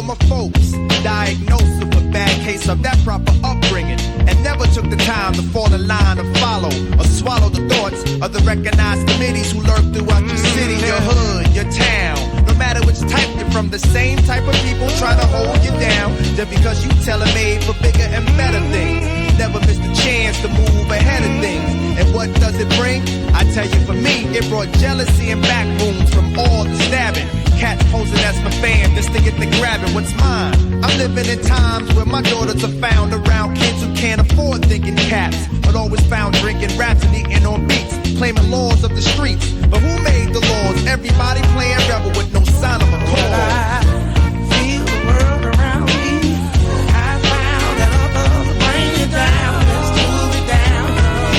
my folks, diagnosed with a bad case of that proper upbringing, and never took the time to fall in line or follow or swallow the thoughts of the recognized committees who lurk throughout your city, your hood, your town. No matter which type you're from, the same type of people try to hold you down just because you tailor-made for bigger and better things. Never missed a chance to move ahead of things. And what does it bring? I tell you, for me, it brought jealousy and back rooms from all the stabbing. Cats posing as my fan just to get the grabbing what's mine. I'm living in times where my daughters are found around kids who can't afford thinking caps, but always found drinking raps and eating on beats, claiming laws of the streets. But who made the laws? Everybody playing rebel with no sign of a cause. Feel the world around me. I found that others bring it down. Let's move it down.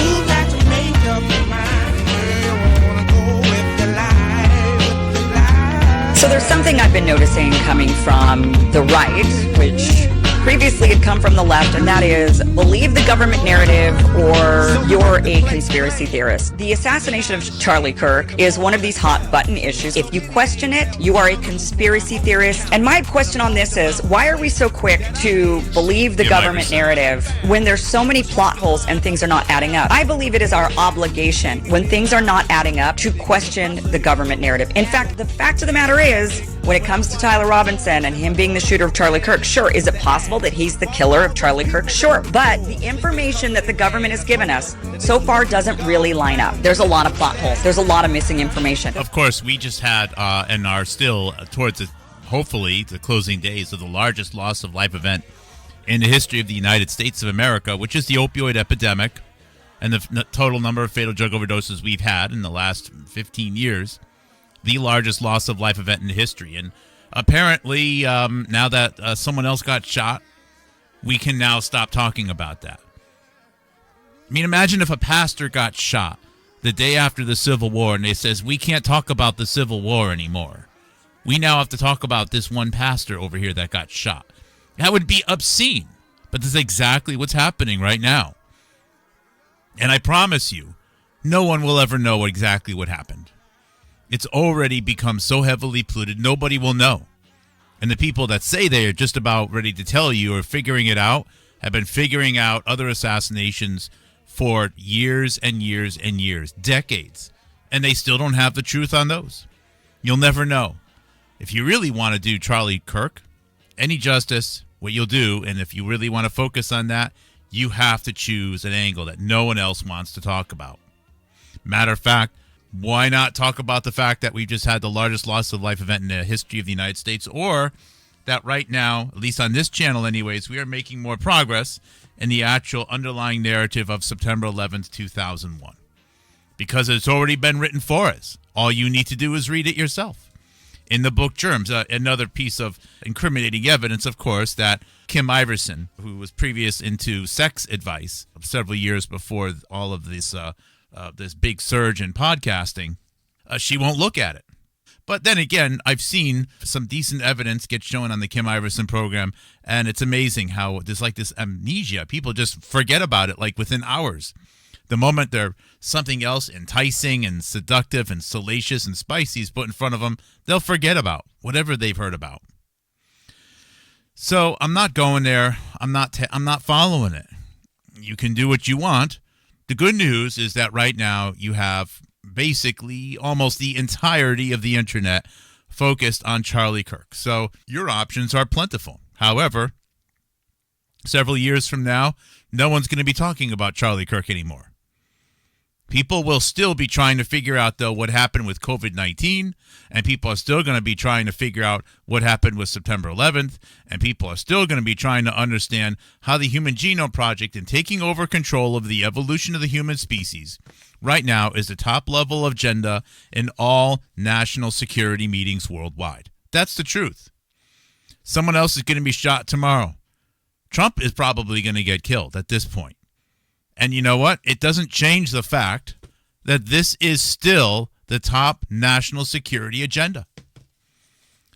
You got to make up your mind where you wanna go with the lie, with the lie. So there's something I've been noticing coming from the right, which previously had come from the left, and that is believe the government narrative or you're a conspiracy theorist. The assassination of Charlie Kirk is one of these hot button issues. If you question it, you are a conspiracy theorist. And my question on this is, why are we so quick to believe the government narrative when there's so many plot holes and things are not adding up? I believe it is our obligation when things are not adding up to question the government narrative. In fact, the fact of the matter is, when it comes to Tyler Robinson and him being the shooter of Charlie Kirk, sure, is it possible that he's the killer of Charlie Kirk? Sure. But the information that the government has given us so far doesn't really line up. There's a lot of plot holes. There's a lot of missing information. Of course, we just had and are still towards, hopefully, the closing days of the largest loss of life event in the history of the United States of America, which is the opioid epidemic and the total number of fatal drug overdoses we've had in the last 15 years. The largest loss of life event in history. And apparently, now that someone else got shot, we can now stop talking about that. I mean, imagine if a pastor got shot the day after the Civil War and they says, we can't talk about the Civil War anymore. We now have to talk about this one pastor over here that got shot. That would be obscene. But this is exactly what's happening right now. And I promise you, no one will ever know exactly what happened. It's already become so heavily polluted, nobody will know. And the people that say they are just about ready to tell you or figuring it out have been figuring out other assassinations for years and years and years, decades. And they still don't have the truth on those. You'll never know. If you really want to do Charlie Kirk, any justice, what you'll do, and if you really want to focus on that, you have to choose an angle that no one else wants to talk about. Matter of fact, why not talk about the fact that we've just had the largest loss of life event in the history of the United States, or that right now, at least on this channel anyways, we are making more progress in the actual underlying narrative of September 11th, 2001. Because it's already been written for us. All you need to do is read it yourself. In the book Germs, another piece of incriminating evidence, of course, that Kim Iverson, who was previous into sex advice several years before all of this this big surge in podcasting, she won't look at it. But then again, I've seen some decent evidence get shown on the Kim Iverson program, and it's amazing how there's like this amnesia. People just forget about it like within hours. The moment there's something else enticing and seductive and salacious and spicy is put in front of them, they'll forget about whatever they've heard about. So I'm not going there. I'm not following it. You can do what you want. The good news is that right now you have basically almost the entirety of the internet focused on Charlie Kirk. So your options are plentiful. However, several years from now, no one's going to be talking about Charlie Kirk anymore. People will still be trying to figure out, though, what happened with COVID-19, and people are still going to be trying to figure out what happened with September 11th, and people are still going to be trying to understand how the Human Genome Project and taking over control of the evolution of the human species right now is the top-level agenda in all national security meetings worldwide. That's the truth. Someone else is going to be shot tomorrow. Trump is probably going to get killed at this point. And you know what? It doesn't change the fact that this is still the top national security agenda.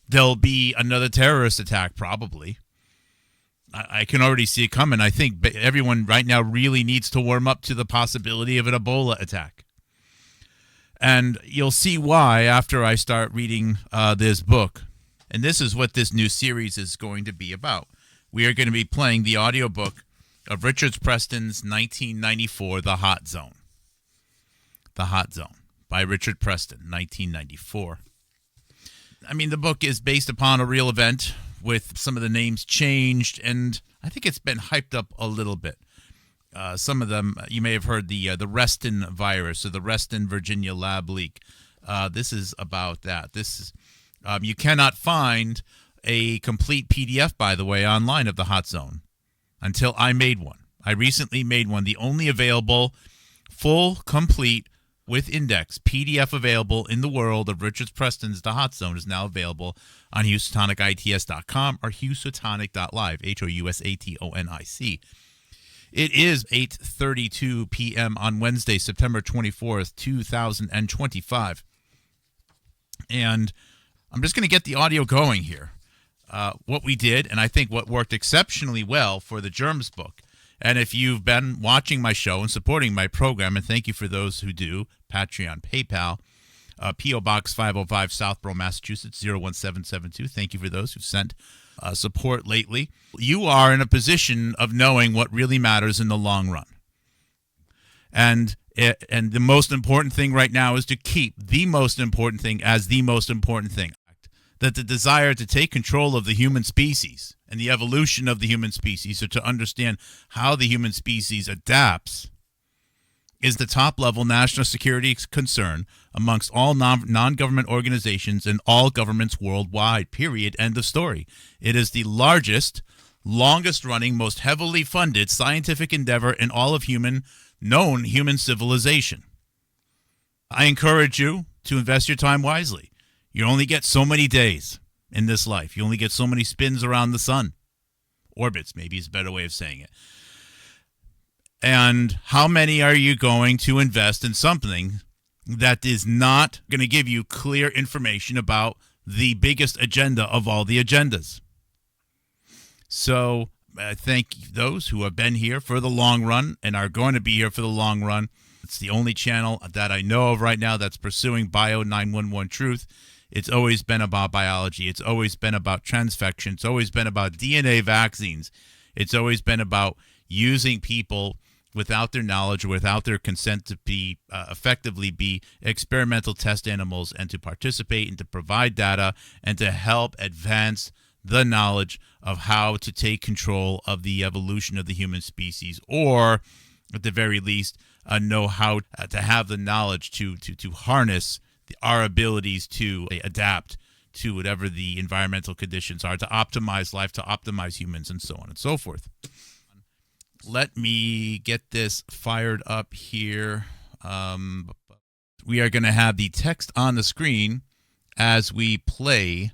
There'll be another terrorist attack, probably. I can already see it coming. I think everyone right now really needs to warm up to the possibility of an Ebola attack. And you'll see why after I start reading this book. And this is what this new series is going to be about. We are going to be playing the audiobook of Richard Preston's 1994, The Hot Zone. The Hot Zone by Richard Preston, 1994. I mean, the book is based upon a real event with some of the names changed, and I think it's been hyped up a little bit. Some of them, you may have heard the Reston virus or the Reston, Virginia lab leak. This is about that. This is you cannot find a complete PDF, by the way, online of the Hot Zone until I made one. I recently made one, the only available, full, complete, with index, PDF available in the world of Richard Preston's The Hot Zone is now available on HousatonicITS.com or Housatonic.live, HOUSATONIC. It is 8:32 p.m. on Wednesday, September 24th, 2025. And I'm just going to get the audio going here. What we did, and I think what worked exceptionally well for the Germs book. And if you've been watching my show and supporting my program, and thank you for those who do, Patreon, PayPal, P.O. Box 505, Southborough, Massachusetts, 01772. Thank you for those who've sent support lately. You are in a position of knowing what really matters in the long run. And the most important thing right now is to keep the most important thing as the most important thing. That the desire to take control of the human species and the evolution of the human species, or to understand how the human species adapts, is the top-level national security concern amongst all non-government organizations and all governments worldwide, period, end of story. It is the largest, longest-running, most heavily funded scientific endeavor in all of known human civilization. I encourage you to invest your time wisely. You only get so many days in this life. You only get so many spins around the sun. Orbits, maybe is a better way of saying it. And how many are you going to invest in something that is not going to give you clear information about the biggest agenda of all the agendas? So I thank those who have been here for the long run and are going to be here for the long run. It's the only channel that I know of right now that's pursuing Bio 911 Truth. It's always been about biology. It's always been about transfection. It's always been about DNA vaccines. It's always been about using people without their knowledge or without their consent to be effectively be experimental test animals, and to participate and to provide data and to help advance the knowledge of how to take control of the evolution of the human species, or at the very least know how to have the knowledge to harness our abilities to adapt to whatever the environmental conditions are, to optimize life, to optimize humans, and so on and so forth. Let me get this fired up here. We are going to have the text on the screen as we play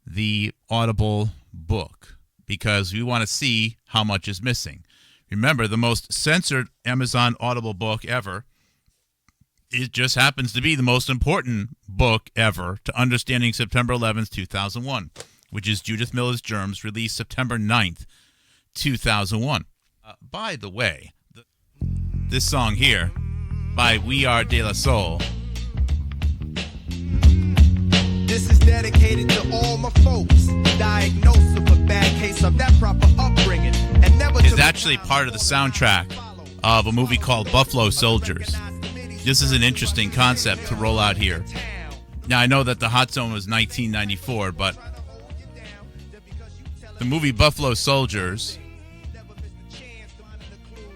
the Audible book, because we want to see how much is missing. Remember, the most censored Amazon Audible book ever, it just happens to be the most important book ever to understanding September 11th, 2001, which is Judith Miller's Germs, released September 9th, 2001. By the way, this song here by We Are De La Soul. This is dedicated to all my folks diagnosed with a bad case of that proper upbringing and never is actually part of the soundtrack of a movie called Buffalo Soldiers. This is an interesting concept to roll out here. Now, I know that the Hot Zone was 1994, but the movie Buffalo Soldiers...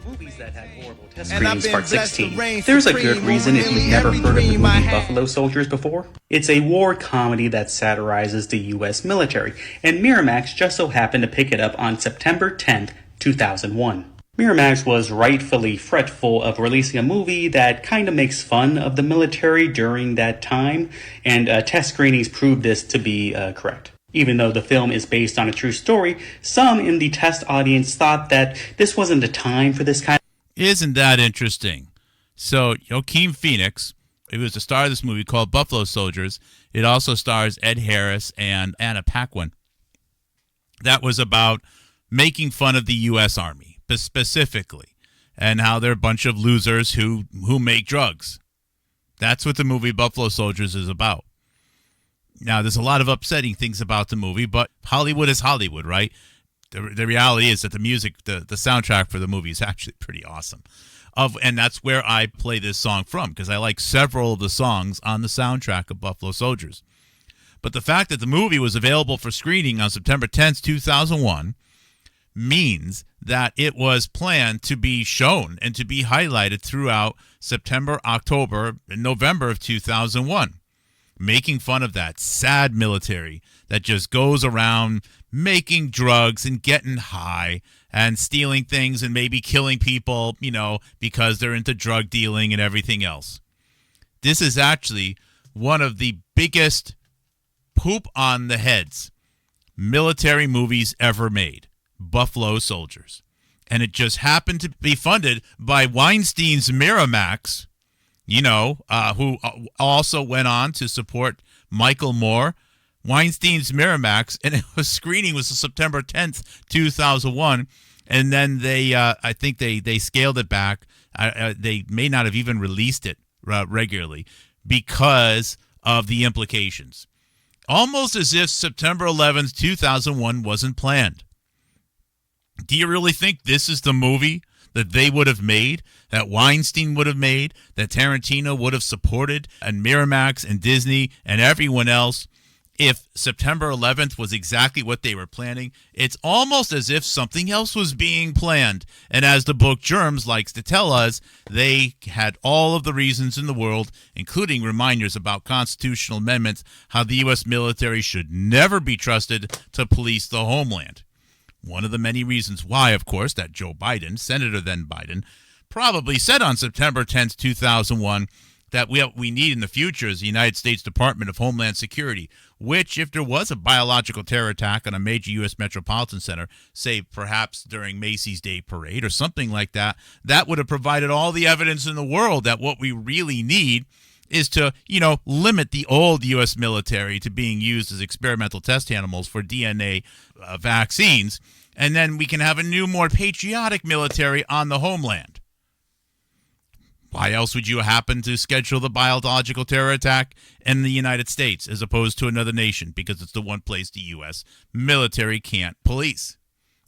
Movies that had horrible test screenings part 16. There's a good reason if you've never heard of the movie Buffalo Soldiers before. It's a war comedy that satirizes the U.S. military, and Miramax just so happened to pick it up on September 10th, 2001. Miramax was rightfully fretful of releasing a movie that kind of makes fun of the military during that time, and test screenings proved this to be correct. Even though the film is based on a true story, some in the test audience thought that this wasn't the time for this kind of... Isn't that interesting? So, Joaquin Phoenix, he was the star of this movie called Buffalo Soldiers. It also stars Ed Harris and Anna Paquin. That was about making fun of the U.S. Army, specifically, and how they're a bunch of losers who make drugs. That's what the movie Buffalo Soldiers is about. Now, there's a lot of upsetting things about the movie, but Hollywood is Hollywood, right? The reality is that the music, the soundtrack for the movie is actually pretty awesome. And that's where I play this song from, because I like several of the songs on the soundtrack of Buffalo Soldiers. But the fact that the movie was available for screening on September 10th, 2001, means that it was planned to be shown and to be highlighted throughout September, October, and November of 2001, making fun of that sad military that just goes around making drugs and getting high and stealing things and maybe killing people, because they're into drug dealing and everything else. This is actually one of the biggest poop on the heads military movies ever made, Buffalo Soldiers. And it just happened to be funded by Weinstein's Miramax, who also went on to support Michael Moore. Weinstein's Miramax, and screening was September 10th, 2001, and then I think they scaled it back. They may not have even released it regularly because of the implications. Almost as if September 11th, 2001 wasn't planned. Do you really think this is the movie that they would have made, that Weinstein would have made, that Tarantino would have supported, and Miramax and Disney and everyone else? If September 11th was exactly what they were planning, it's almost as if something else was being planned. And as the book Germs likes to tell us, they had all of the reasons in the world, including reminders about constitutional amendments, how the U.S. military should never be trusted to police the homeland. One of the many reasons why, of course, that Joe Biden, Senator then Biden, probably said on September 10th, 2001, that we need in the future is the United States Department of Homeland Security, which, if there was a biological terror attack on a major U.S. metropolitan center, say perhaps during Macy's Day Parade or something like that, that would have provided all the evidence in the world that what we really need is to, limit the old U.S. military to being used as experimental test animals for DNA vaccines, and then we can have a new, more patriotic military on the homeland. Why else would you happen to schedule the biological terror attack in the United States as opposed to another nation? Because it's the one place the U.S. military can't police.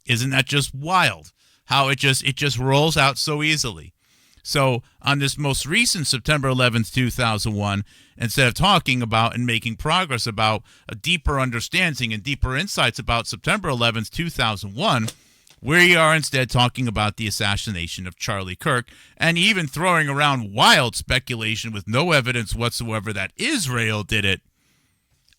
Isn't that just wild? How it just rolls out so easily. So on this most recent September 11th, 2001, instead of talking about and making progress about a deeper understanding and deeper insights about September 11th, 2001, we are instead talking about the assassination of Charlie Kirk, and even throwing around wild speculation with no evidence whatsoever that Israel did it.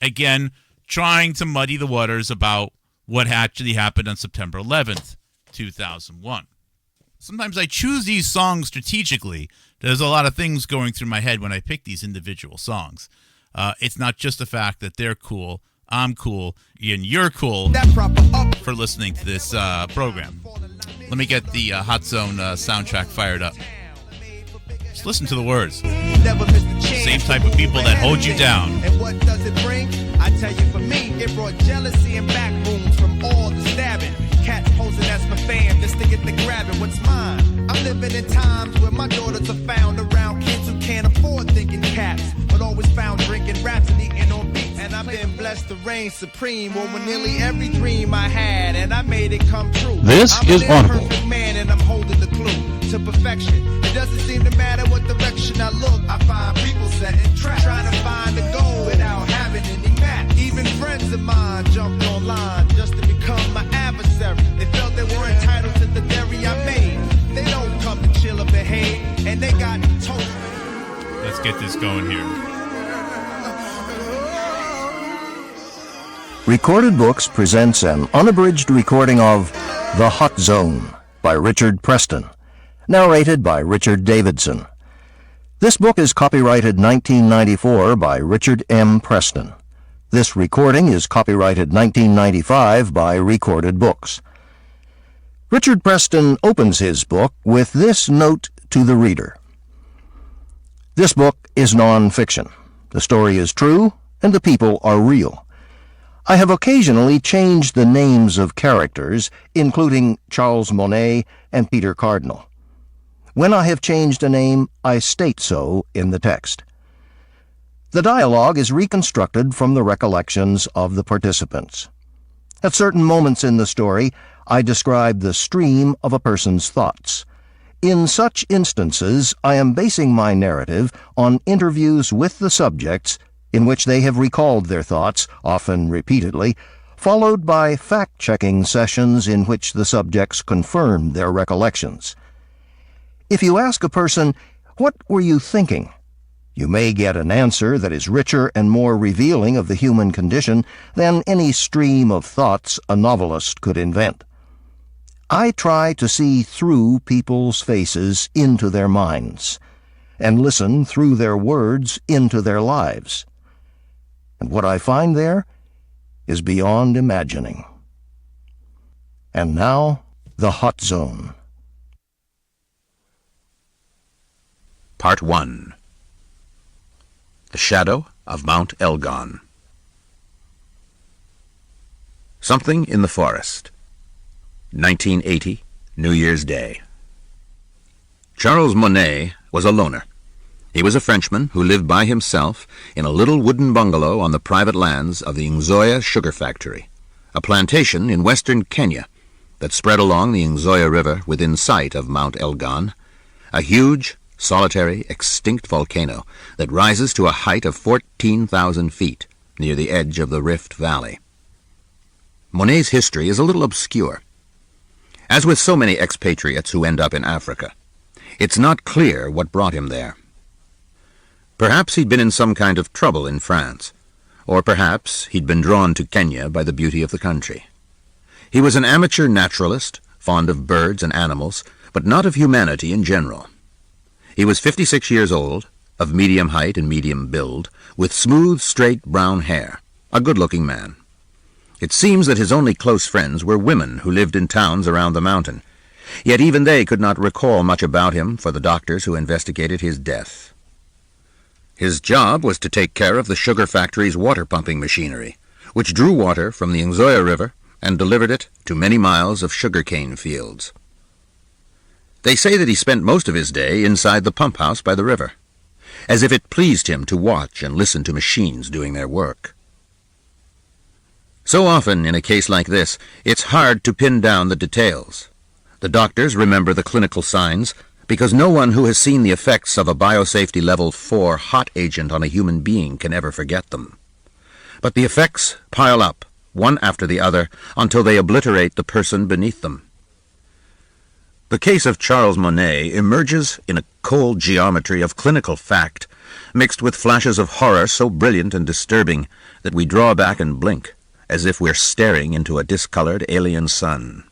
Again, trying to muddy the waters about what actually happened on September 11th, 2001. Sometimes I choose these songs strategically. There's a lot of things going through my head when I pick these individual songs. It's not just the fact that they're cool, I'm cool, and you're cool for listening to this program. Let me get the Hot Zone soundtrack fired up. Just listen to the words. Same type of people that hold you down. And what does it bring? I tell you, for me, it brought jealousy and back rooms from all the stabbing. Cats posing as my fam just to get the grabbing what's mine. I'm living in times where my daughters are found around kids who can't afford thinking caps, but always found drinking raps and eating on beats. And I've been blessed to reign supreme over nearly every dream I had, and I made it come true. This is Audible. I'm a perfect man, and I'm holding the clue to perfection. It doesn't seem to matter what direction I look. I find people setting traps, trying to find a goal without having any match. Even friends of mine jumped online just to become my adversary. They felt they were entitled to the dairy I made. They don't come to chill or behave, and they got told. Let's get this going here. Recorded Books presents an unabridged recording of The Hot Zone by Richard Preston, narrated by Richard Davidson. This book is copyrighted 1994 by Richard M. Preston. This recording is copyrighted 1995 by Recorded Books. Richard Preston opens his book with this note to the reader. This book is non-fiction. The story is true, and the people are real. I have occasionally changed the names of characters, including Charles Monet and Peter Cardinal. When I have changed a name, I state so in the text. The dialogue is reconstructed from the recollections of the participants. At certain moments in the story, I describe the stream of a person's thoughts. In such instances, I am basing my narrative on interviews with the subjects in which they have recalled their thoughts, often repeatedly, followed by fact-checking sessions in which the subjects confirm their recollections. If you ask a person, "What were you thinking?" you may get an answer that is richer and more revealing of the human condition than any stream of thoughts a novelist could invent. I try to see through people's faces into their minds, and listen through their words into their lives. And what I find there is beyond imagining. And now, the Hot Zone. Part 1. The Shadow of Mount Elgon. Something in the Forest. 1980, New Year's Day. Charles Monet was a loner. He was a Frenchman who lived by himself in a little wooden bungalow on the private lands of the Nzoia Sugar Factory, a plantation in western Kenya that spread along the Nzoia River within sight of Mount Elgon, a huge, solitary, extinct volcano that rises to a height of 14,000 feet near the edge of the Rift Valley. Monet's history is a little obscure. As with so many expatriates who end up in Africa, it's not clear what brought him there. Perhaps he'd been in some kind of trouble in France, or perhaps he'd been drawn to Kenya by the beauty of the country. He was an amateur naturalist, fond of birds and animals, but not of humanity in general. He was 56 years old, of medium height and medium build, with smooth, straight brown hair, a good-looking man. It seems that his only close friends were women who lived in towns around the mountain, yet even they could not recall much about him for the doctors who investigated his death. His job was to take care of the sugar factory's water-pumping machinery, which drew water from the Nzoia River and delivered it to many miles of sugarcane fields. They say that he spent most of his day inside the pump house by the river, as if it pleased him to watch and listen to machines doing their work. So often in a case like this, it's hard to pin down the details. The doctors remember the clinical signs because no one who has seen the effects of a biosafety level 4 hot agent on a human being can ever forget them. But the effects pile up, one after the other, until they obliterate the person beneath them. The case of Charles Monet emerges in a cold geometry of clinical fact, mixed with flashes of horror so brilliant and disturbing that we draw back and blink, as if we're staring into a discolored alien sun.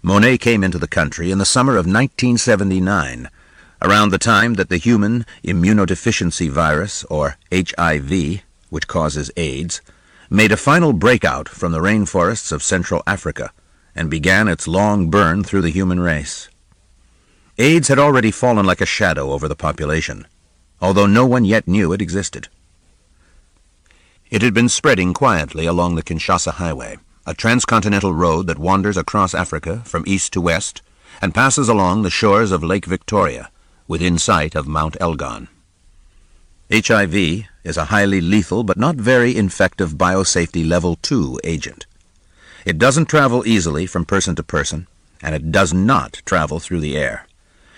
Monet came into the country in the summer of 1979, around the time that the human immunodeficiency virus, or HIV, which causes AIDS, made a final breakout from the rainforests of Central Africa and began its long burn through the human race. AIDS had already fallen like a shadow over the population, although no one yet knew it existed. It had been spreading quietly along the Kinshasa Highway, a transcontinental road that wanders across Africa from east to west and passes along the shores of Lake Victoria, within sight of Mount Elgon. HIV is a highly lethal but not very infective biosafety level 2 agent. It doesn't travel easily from person to person, and it does not travel through the air.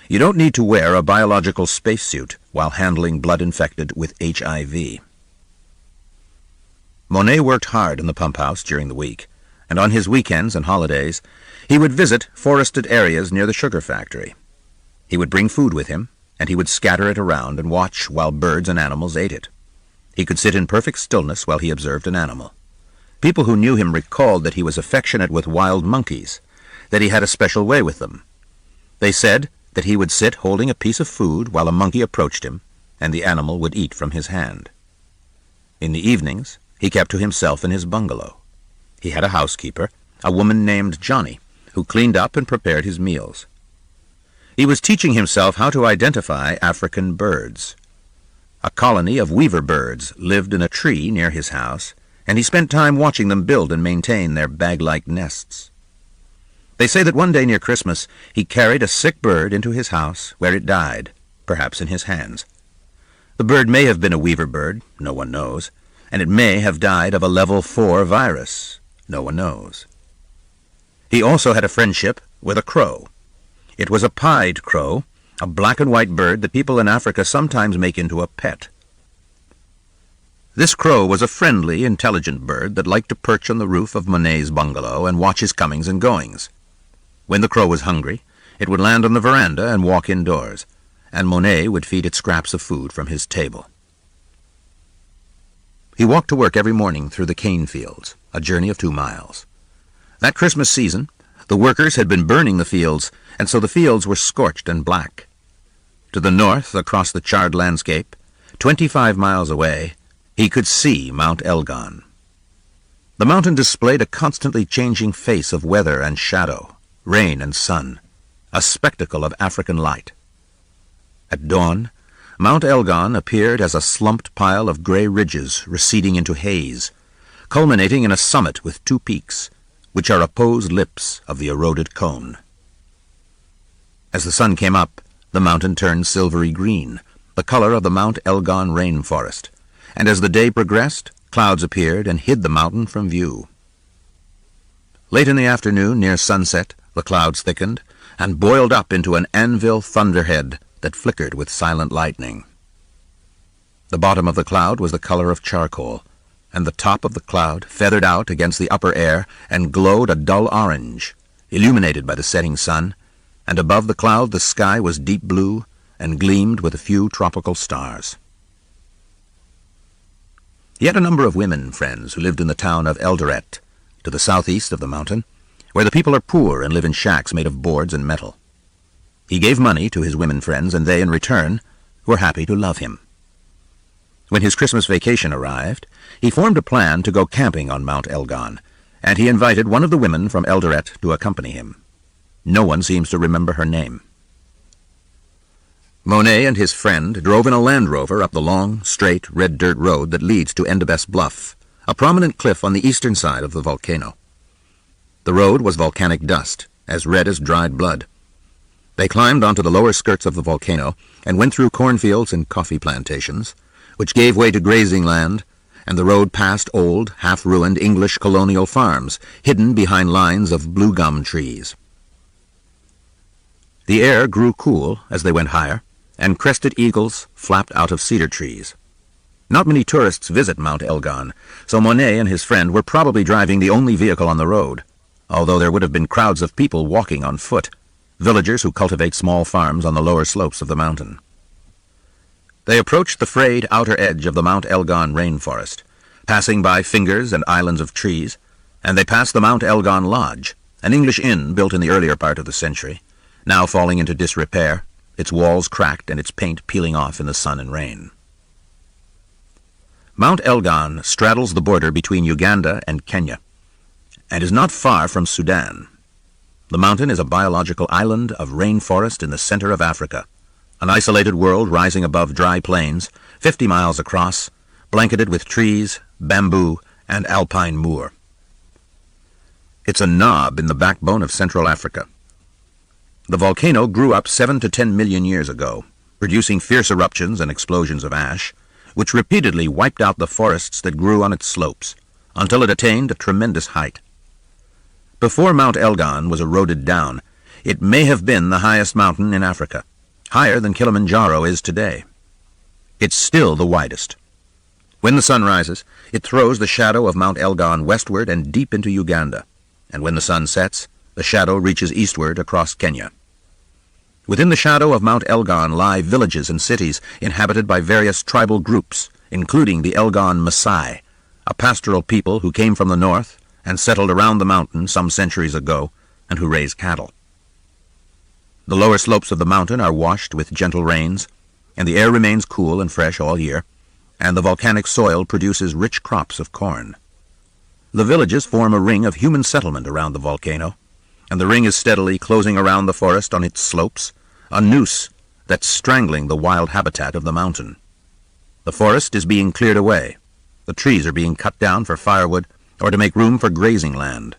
You don't need to wear a biological spacesuit while handling blood infected with HIV. Monet worked hard in the pump house during the week, and on his weekends and holidays, he would visit forested areas near the sugar factory. He would bring food with him, and he would scatter it around and watch while birds and animals ate it. He could sit in perfect stillness while he observed an animal. People who knew him recalled that he was affectionate with wild monkeys, that he had a special way with them. They said that he would sit holding a piece of food while a monkey approached him, and the animal would eat from his hand. In the evenings, he kept to himself in his bungalow. He had a housekeeper, a woman named Johnny, who cleaned up and prepared his meals. He was teaching himself how to identify African birds. A colony of weaver birds lived in a tree near his house, and he spent time watching them build and maintain their bag-like nests. They say that one day near Christmas he carried a sick bird into his house, where it died, perhaps in his hands. The bird may have been a weaver bird, no one knows, and it may have died of a level 4 virus, no one knows. He also had a friendship with a crow. It was a pied crow, a black and white bird that people in Africa sometimes make into a pet. This crow was a friendly, intelligent bird that liked to perch on the roof of Monet's bungalow and watch his comings and goings. When the crow was hungry, it would land on the veranda and walk indoors, and Monet would feed it scraps of food from his table. He walked to work every morning through the cane fields, a journey of 2 miles. That Christmas season, the workers had been burning the fields, and so the fields were scorched and black. To the north, across the charred landscape, 25 miles away, he could see Mount Elgon. The mountain displayed a constantly changing face of weather and shadow, rain and sun, a spectacle of African light. At dawn, Mount Elgon appeared as a slumped pile of gray ridges receding into haze, culminating in a summit with 2 peaks, which are opposed lips of the eroded cone. As the sun came up, the mountain turned silvery green, the color of the Mount Elgon rainforest, and as the day progressed, clouds appeared and hid the mountain from view. Late in the afternoon, near sunset, the clouds thickened and boiled up into an anvil thunderhead that flickered with silent lightning. The bottom of the cloud was the color of charcoal, and the top of the cloud feathered out against the upper air and glowed a dull orange, illuminated by the setting sun, and above the cloud the sky was deep blue and gleamed with a few tropical stars. He had a number of women friends who lived in the town of Eldoret, to the southeast of the mountain, where the people are poor and live in shacks made of boards and metal. He gave money to his women friends, and they, in return, were happy to love him. When his Christmas vacation arrived, he formed a plan to go camping on Mount Elgon, and he invited one of the women from Eldoret to accompany him. No one seems to remember her name. Monet and his friend drove in a Land Rover up the long, straight, red dirt road that leads to Endebess Bluff, a prominent cliff on the eastern side of the volcano. The road was volcanic dust, as red as dried blood. They climbed onto the lower skirts of the volcano and went through cornfields and coffee plantations, which gave way to grazing land, and the road passed old, half-ruined English colonial farms, hidden behind lines of blue gum trees. The air grew cool as they went higher, and crested eagles flapped out of cedar trees. Not many tourists visit Mount Elgon, so Monet and his friend were probably driving the only vehicle on the road, although there would have been crowds of people walking on foot, villagers who cultivate small farms on the lower slopes of the mountain. They approached the frayed outer edge of the Mount Elgon rainforest, passing by fingers and islands of trees, and they passed the Mount Elgon Lodge, an English inn built in the earlier part of the century, now falling into disrepair, its walls cracked and its paint peeling off in the sun and rain. Mount Elgon straddles the border between Uganda and Kenya, and is not far from Sudan. The mountain is a biological island of rainforest in the center of Africa, an isolated world rising above dry plains, 50 miles across, blanketed with trees, bamboo, and alpine moor. It's a knob in the backbone of Central Africa. The volcano grew up 7 to 10 million years ago, producing fierce eruptions and explosions of ash, which repeatedly wiped out the forests that grew on its slopes, until it attained a tremendous height. Before Mount Elgon was eroded down, it may have been the highest mountain in Africa, higher than Kilimanjaro is today. It's still the widest. When the sun rises, it throws the shadow of Mount Elgon westward and deep into Uganda, and when the sun sets, the shadow reaches eastward across Kenya. Within the shadow of Mount Elgon lie villages and cities inhabited by various tribal groups, including the Elgon Maasai, a pastoral people who came from the north and settled around the mountain some centuries ago, and who raise cattle. The lower slopes of the mountain are washed with gentle rains, and the air remains cool and fresh all year, and the volcanic soil produces rich crops of corn. The villages form a ring of human settlement around the volcano, and the ring is steadily closing around the forest on its slopes, a noose that's strangling the wild habitat of the mountain. The forest is being cleared away, the trees are being cut down for firewood or to make room for grazing land,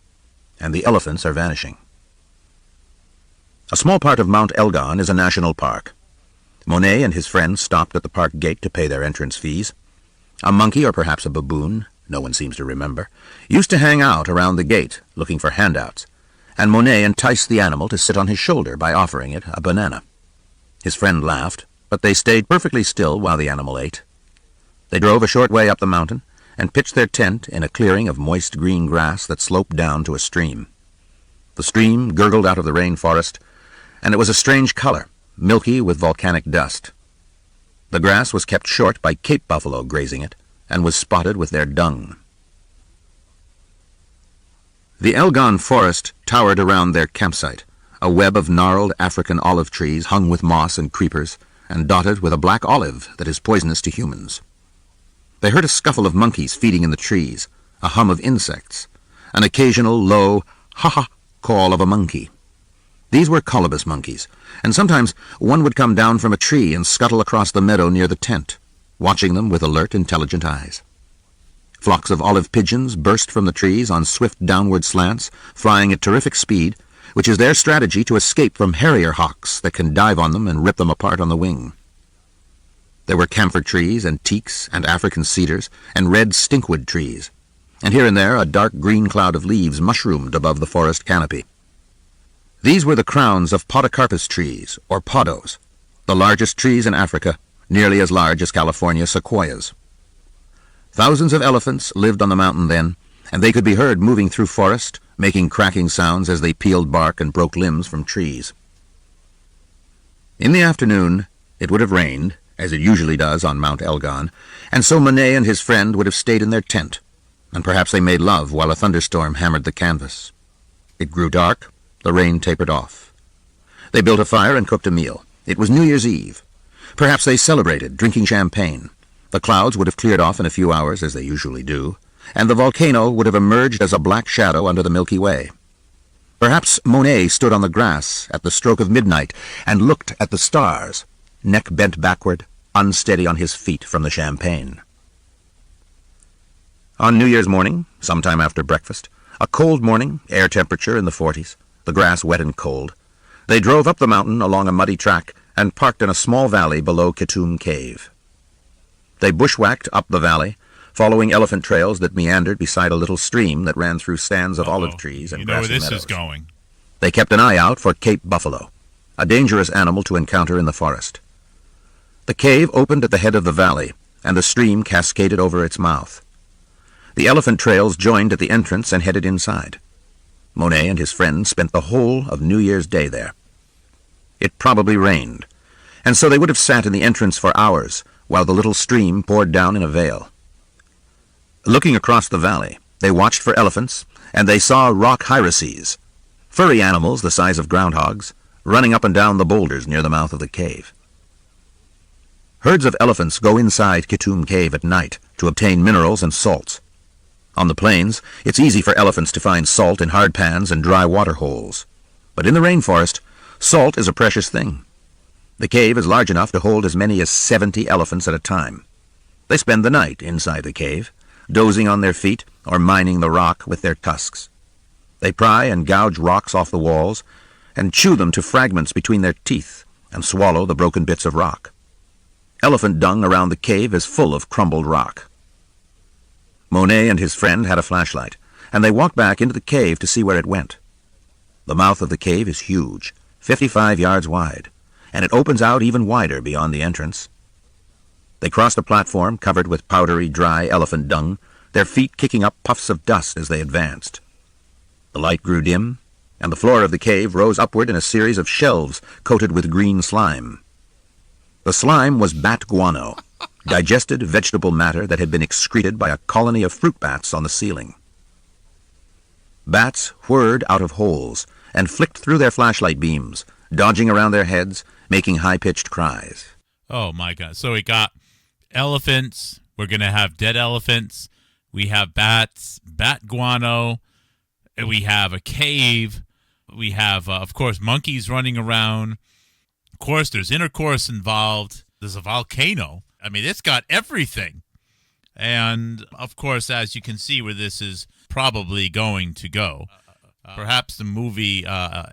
and the elephants are vanishing. A small part of Mount Elgon is a national park. Monet and his friends stopped at the park gate to pay their entrance fees. A monkey, or perhaps a baboon, no one seems to remember, used to hang out around the gate looking for handouts, and Monet enticed the animal to sit on his shoulder by offering it a banana. His friend laughed, but they stayed perfectly still while the animal ate. They drove a short way up the mountain and pitched their tent in a clearing of moist green grass that sloped down to a stream. The stream gurgled out of the rainforest, and it was a strange color, milky with volcanic dust. The grass was kept short by Cape buffalo grazing it, and was spotted with their dung. The Elgon forest towered around their campsite, a web of gnarled African olive trees hung with moss and creepers, and dotted with a black olive that is poisonous to humans. They heard a scuffle of monkeys feeding in the trees, a hum of insects, an occasional low ha-ha call of a monkey. These were colobus monkeys, and sometimes one would come down from a tree and scuttle across the meadow near the tent, watching them with alert, intelligent eyes. Flocks of olive pigeons burst from the trees on swift downward slants, flying at terrific speed, which is their strategy to escape from harrier hawks that can dive on them and rip them apart on the wing. There were camphor trees and teaks and African cedars and red stinkwood trees, and here and there a dark green cloud of leaves mushroomed above the forest canopy. These were the crowns of podocarpus trees, or podos, the largest trees in Africa, nearly as large as California sequoias. Thousands of elephants lived on the mountain then, and they could be heard moving through forest, making cracking sounds as they peeled bark and broke limbs from trees. In the afternoon, it would have rained, as it usually does on Mount Elgon, and so Monet and his friend would have stayed in their tent, and perhaps they made love while a thunderstorm hammered the canvas. It grew dark, the rain tapered off. They built a fire and cooked a meal. It was New Year's Eve. Perhaps they celebrated, drinking champagne. The clouds would have cleared off in a few hours, as they usually do, and the volcano would have emerged as a black shadow under the Milky Way. Perhaps Monet stood on the grass at the stroke of midnight and looked at the stars, neck bent backward, unsteady on his feet from the champagne. On New Year's morning, sometime after breakfast, a cold morning, air temperature in the 40s, the grass wet and cold, they drove up the mountain along a muddy track and parked in a small valley below Kitoom Cave. They bushwhacked up the valley, following elephant trails that meandered beside a little stream that ran through stands of olive trees and grassy meadows. You know where this is going. They kept an eye out for Cape buffalo, a dangerous animal to encounter in the forest. The cave opened at the head of the valley, and the stream cascaded over its mouth. The elephant trails joined at the entrance and headed inside. Monet and his friends spent the whole of New Year's Day there. It probably rained, and so they would have sat in the entrance for hours while the little stream poured down in a vale. Looking across the valley, they watched for elephants, and they saw rock hyraces, furry animals the size of groundhogs, running up and down the boulders near the mouth of the cave. Herds of elephants go inside Kitoom Cave at night to obtain minerals and salts. On the plains, it's easy for elephants to find salt in hard pans and dry water holes. But in the rainforest, salt is a precious thing. The cave is large enough to hold as many as 70 elephants at a time. They spend the night inside the cave, dozing on their feet or mining the rock with their tusks. They pry and gouge rocks off the walls and chew them to fragments between their teeth and swallow the broken bits of rock. Elephant dung around the cave is full of crumbled rock. Monet and his friend had a flashlight, and they walked back into the cave to see where it went. The mouth of the cave is huge, 55 yards wide, and it opens out even wider beyond the entrance. They crossed a platform covered with powdery, dry elephant dung, their feet kicking up puffs of dust as they advanced. The light grew dim, and the floor of the cave rose upward in a series of shelves coated with green slime. The slime was bat guano, digested vegetable matter that had been excreted by a colony of fruit bats on the ceiling. Bats whirred out of holes and flicked through their flashlight beams, dodging around their heads, making high-pitched cries. Oh, my God. So we got elephants. We're going to have dead elephants. We have bats, bat guano. And we have a cave. We have, of course, monkeys running around. Of course, there's intercourse involved. There's a volcano. I mean, it's got everything. And, of course, as you can see where this is probably going to go. Perhaps the movie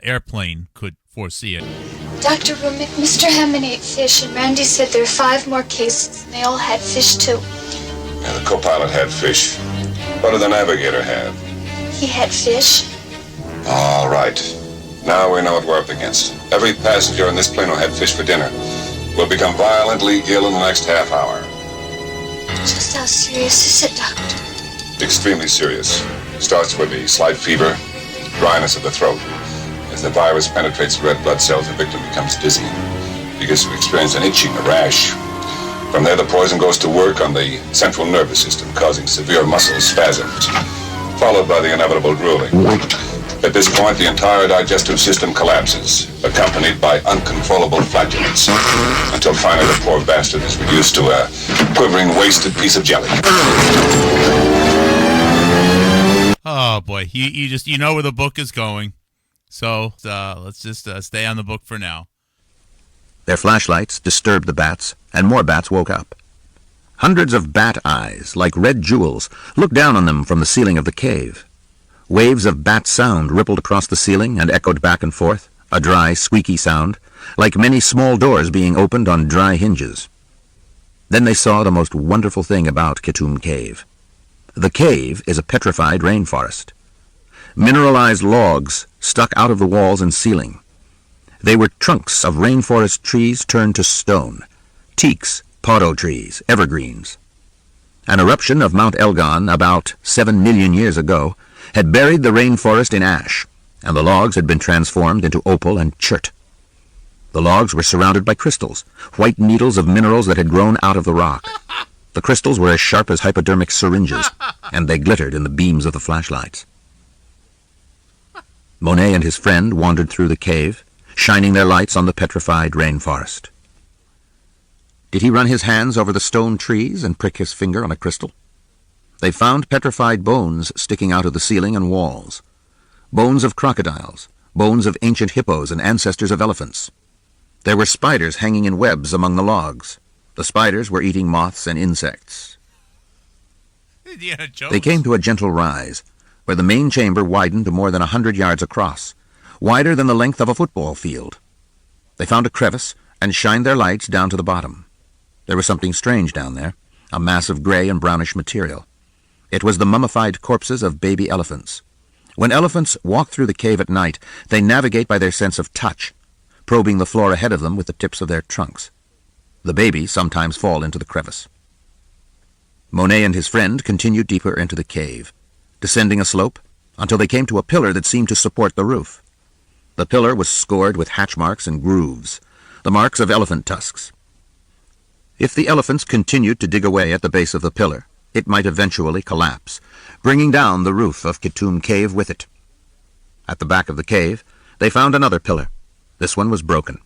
Airplane could foresee it. Dr. Rumick, Mr. Hammond ate fish, and Randy said there are 5 more cases, and they all had fish, too. Yeah, the co-pilot had fish. What did the navigator have? He had fish. All right. Now we know what we're up against. Every passenger in this plane who had fish for dinner will become violently ill in the next half hour. Just how serious is it, Doctor? Extremely serious. Starts with a slight fever, dryness of the throat. As the virus penetrates the red blood cells, the victim becomes dizzy. He gets to experience an itching, a rash. From there, the poison goes to work on the central nervous system, causing severe muscle spasms, followed by the inevitable drooling. At this point, the entire digestive system collapses, accompanied by uncontrollable flatulence, until finally the poor bastard is reduced to a quivering, wasted piece of jelly. Oh boy, you know where the book is going, so let's just stay on the book for now. Their flashlights disturbed the bats, and more bats woke up. Hundreds of bat eyes, like red jewels, looked down on them from the ceiling of the cave. Waves of bat sound rippled across the ceiling and echoed back and forth, a dry, squeaky sound, like many small doors being opened on dry hinges. Then they saw the most wonderful thing about Kitoom Cave. The cave is a petrified rainforest. Mineralized logs stuck out of the walls and ceiling. They were trunks of rainforest trees turned to stone, teaks, podo trees, evergreens. An eruption of Mount Elgon about 7 million years ago had buried the rainforest in ash, and the logs had been transformed into opal and chert. The logs were surrounded by crystals, white needles of minerals that had grown out of the rock. The crystals were as sharp as hypodermic syringes, and they glittered in the beams of the flashlights. Monet and his friend wandered through the cave, shining their lights on the petrified rainforest. Did he run his hands over the stone trees and prick his finger on a crystal? They found petrified bones sticking out of the ceiling and walls. Bones of crocodiles, bones of ancient hippos and ancestors of elephants. There were spiders hanging in webs among the logs. The spiders were eating moths and insects. They came to a gentle rise, where the main chamber widened to more than 100 yards across, wider than the length of a football field. They found a crevice and shined their lights down to the bottom. There was something strange down there, a mass of gray and brownish material. It was the mummified corpses of baby elephants. When elephants walk through the cave at night, they navigate by their sense of touch, probing the floor ahead of them with the tips of their trunks. The babies sometimes fall into the crevice. Monet and his friend continued deeper into the cave, descending a slope until they came to a pillar that seemed to support the roof. The pillar was scored with hatch marks and grooves, the marks of elephant tusks. If the elephants continued to dig away at the base of the pillar, it might eventually collapse, bringing down the roof of Kitoom Cave with it. At the back of the cave, they found another pillar. This one was broken.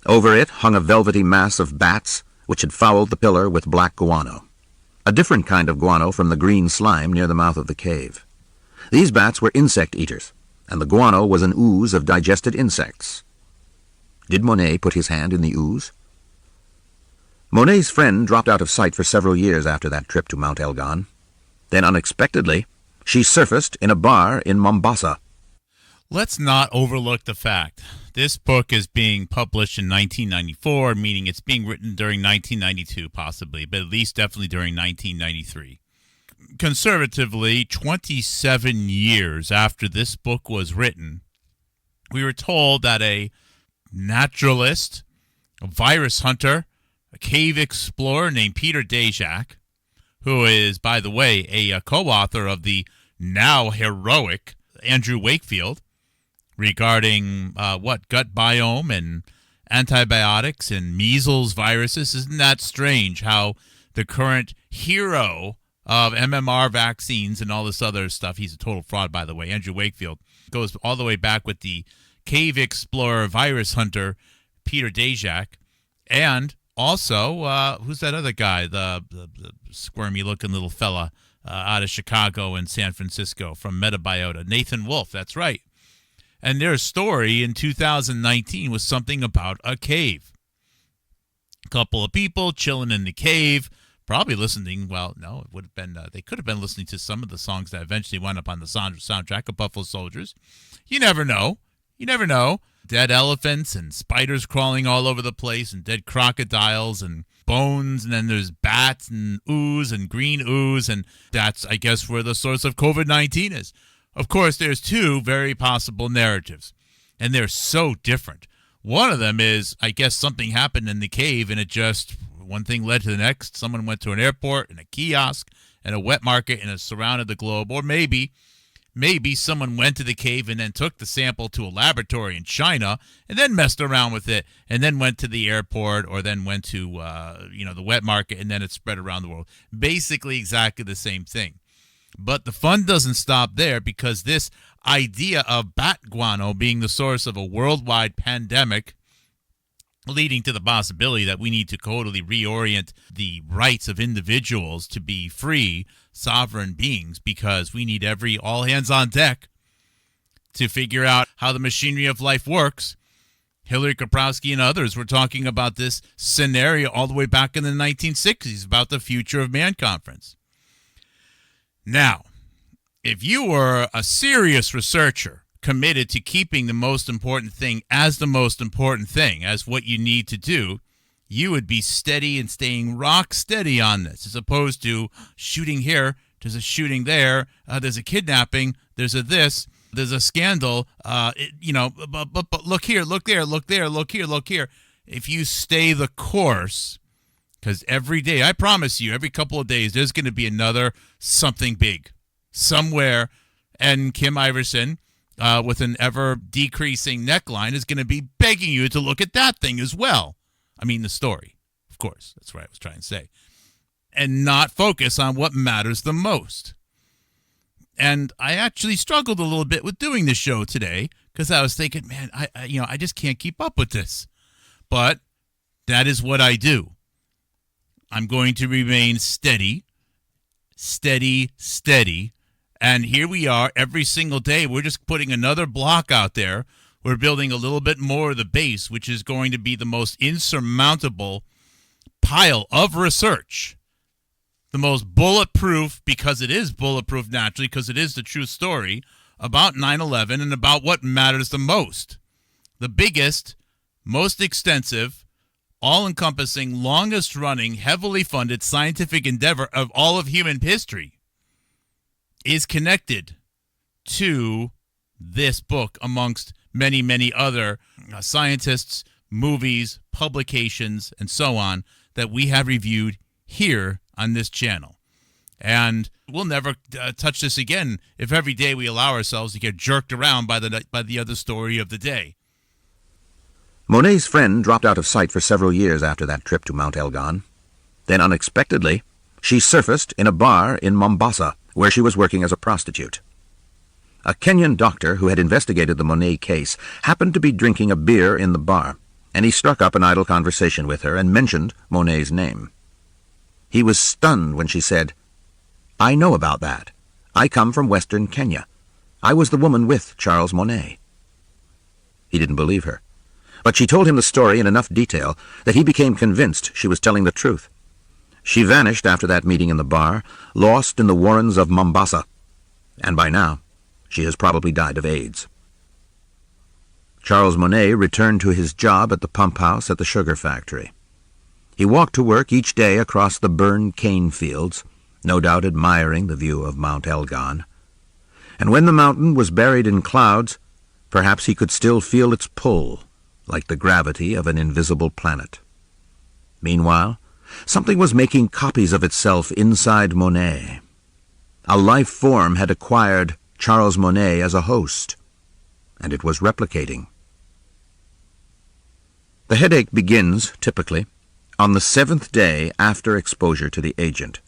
Over it hung a velvety mass of bats, which had fouled the pillar with black guano, a different kind of guano from the green slime near the mouth of the cave. These bats were insect eaters, and the guano was an ooze of digested insects. Did Monet put his hand in the ooze? Monet's friend dropped out of sight for several years after that trip to Mount Elgon. Then, unexpectedly, she surfaced in a bar in Mombasa. Let's not overlook the fact this book is being published in 1994, meaning it's being written during 1992, possibly, but at least definitely during 1993. Conservatively, 27 years after this book was written, we were told that a naturalist, a virus hunter, a cave explorer named Peter Daszak, who is, by the way, a co-author of the now heroic Andrew Wakefield, regarding gut biome and antibiotics and measles viruses. Isn't that strange how the current hero of MMR vaccines and all this other stuff, he's a total fraud, by the way, Andrew Wakefield, goes all the way back with the cave explorer, virus hunter, Peter Daszak, and also, who's that other guy, the squirmy-looking little fella out of Chicago and San Francisco from Metabiota, Nathan Wolfe, that's right. And their story in 2019 was something about a cave. A couple of people chilling in the cave, probably listening, well, no, it would have been, they could have been listening to some of the songs that eventually wound up on the soundtrack of Buffalo Soldiers. You never know. You never know. dead elephants and spiders crawling all over the place and dead crocodiles and bones, and then there's bats and ooze and green ooze, and that's, I guess, where the source of COVID-19 is. Of course, there's two very possible narratives, and they're so different. One of them is, I guess, something happened in the cave, and it just, one thing led to the next. Someone went to an airport and a kiosk and a wet market, and it surrounded the globe. Or maybe someone went to the cave and then took the sample to a laboratory in China and then messed around with it and then went to the airport or then went to the wet market, and then it spread around the world. Basically exactly the same thing. But the fun doesn't stop there, because this idea of bat guano being the source of a worldwide pandemic, leading to the possibility that we need to totally reorient the rights of individuals to be free, sovereign beings, because we need all hands on deck to figure out how the machinery of life works. Hillary Kaprowski and others were talking about this scenario all the way back in the 1960s about the Future of Man conference. Now, if you were a serious researcher committed to keeping the most important thing as the most important thing, as what you need to do, you would be steady and staying rock steady on this, as opposed to shooting here, there's a shooting there, there's a kidnapping, there's a this, there's a scandal, but look here, look there, look there, look here, look here. If you stay the course, because every day, I promise you, every couple of days, there's going to be another something big somewhere, and Kim Iverson, with an ever-decreasing neckline, is going to be begging you to look at that thing as well. I mean, the story, of course. That's what I was trying to say. And not focus on what matters the most. And I actually struggled a little bit with doing the show today, because I was thinking, man, I just can't keep up with this. But that is what I do. I'm going to remain steady, steady, steady. And here we are every single day. We're just putting another block out there. We're building a little bit more of the base, which is going to be the most insurmountable pile of research. The most bulletproof, because it is bulletproof naturally, because it is the true story about 9/11 and about what matters the most. The biggest, most extensive, all-encompassing, longest-running, heavily funded scientific endeavor of all of human history is connected to this book, amongst many, many other scientists, movies, publications, and so on that we have reviewed here on this channel. And we'll never touch this again if every day we allow ourselves to get jerked around by the other story of the day. Monet's friend dropped out of sight for several years after that trip to Mount Elgon. Then, unexpectedly, she surfaced in a bar in Mombasa, where she was working as a prostitute. A Kenyan doctor who had investigated the Monet case happened to be drinking a beer in the bar, and he struck up an idle conversation with her and mentioned Monet's name. He was stunned when she said, "I know about that. I come from Western Kenya. I was the woman with Charles Monet." He didn't believe her, but she told him the story in enough detail that he became convinced she was telling the truth. She vanished after that meeting in the bar, lost in the warrens of Mombasa, and by now she has probably died of AIDS. Charles Monet returned to his job at the pump house at the sugar factory. He walked to work each day across the burned cane fields, no doubt admiring the view of Mount Elgon. And when the mountain was buried in clouds, perhaps he could still feel its pull, like the gravity of an invisible planet. Meanwhile, something was making copies of itself inside Monet. A life form had acquired Charles Monet as a host, and it was replicating. The headache begins, typically, on the 7th day after exposure to the agent.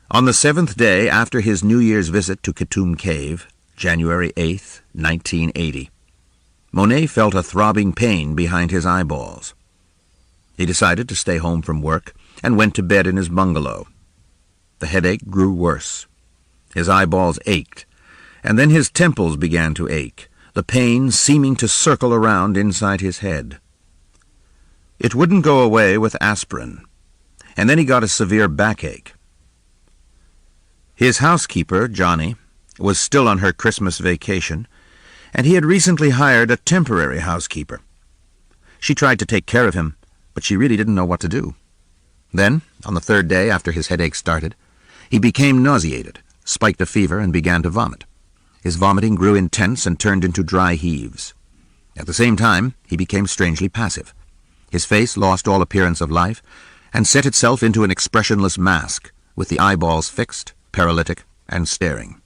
On the 7th day after his New Year's visit to Katoom Cave, January 8th, 1980, Monet felt a throbbing pain behind his eyeballs. He decided to stay home from work and went to bed in his bungalow. The headache grew worse. His eyeballs ached, and then his temples began to ache, the pain seeming to circle around inside his head. It wouldn't go away with aspirin, and then he got a severe backache. His housekeeper, Johnny, was still on her Christmas vacation, and he had recently hired a temporary housekeeper. She tried to take care of him, but she really didn't know what to do. Then, on the third day after his headache started, he became nauseated, spiked a fever, and began to vomit. His vomiting grew intense and turned into dry heaves. At the same time, he became strangely passive. His face lost all appearance of life and set itself into an expressionless mask, with the eyeballs fixed, paralytic, and staring.